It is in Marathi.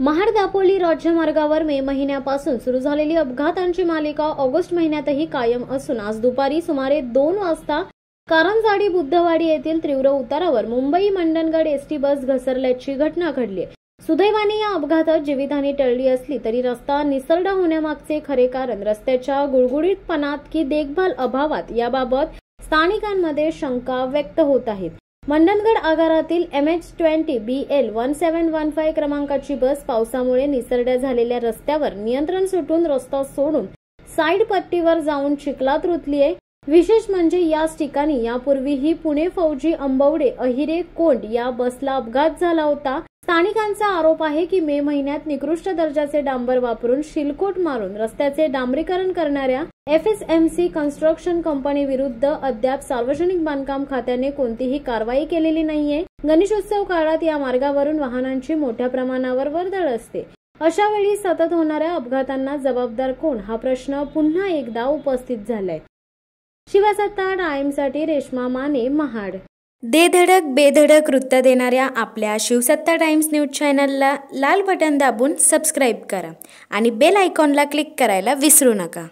महाड दापोली राज्यमार्गावर मे महिन्यापासून सुरू झालेली अपघातांची मालिका ऑगस्ट महिन्यातही कायम असून आज दुपारी सुमारे 2 वाजता कारंजाडी बुद्धवाडी येथील तीव्र उतारावर मुंबई मंडणगड एसटी बस घसरल्याची घटना घडली। सुदैवाने या अपघातात जीवितहानी टळली असली तरी रस्ता निसरडा होण्यामागचे खरे कारण रस्त्याच्या गुळगुळीतपणात की देखभाल अभावात याबाबत स्थानिकांमध्ये शंका व्यक्त होत आहेत। मंडणगड आगारातील MH20 BL 1715 क्रमांकाची बस पावसामुळे निसरड्या झालेल्या रस्त्यावर नियंत्रण सुटून रस्ता सोडून साइड पट्टीवर जाऊन चिखलात रुतली आहे। विशेष म्हणजे याच ठिकाणी यापूर्वीही पुणे फौजी अंबवडे अहिरे कोंड या बसला अपघात झाला होता। स्थानिकांचा आरोप आहे की मे महिन्यात निकृष्ट दर्जाचे डांबर वापरून शिलकोट मारून रस्त्याचे डांबरीकरण करणाऱ्या FSMC कन्स्ट्रक्शन कंपनी विरुद्ध अद्याप सार्वजनिक बांधकाम खात्याने कोणतीही कारवाई केलेली नाहीये। गणेशोत्सव काळात या मार्गावरून वाहनांची मोठ्या प्रमाणावर वर्दळ असते। अशा वेळी सतत होणाऱ्या अपघातांना जबाबदार कोण हा प्रश्न पुन्हा एकदा उपस्थित झालाय। शिवसत्ता टाइम्ससाठी रेश्मा माने, महाड। दे धडक बेधडक वृत्त देणाऱ्या आपल्या शिवसत्ता टाइम्स न्यूज चॅनलला लाल बटन दाबून सबस्क्राईब करा आणि बेल आयकॉनला क्लिक करायला विसरू नका।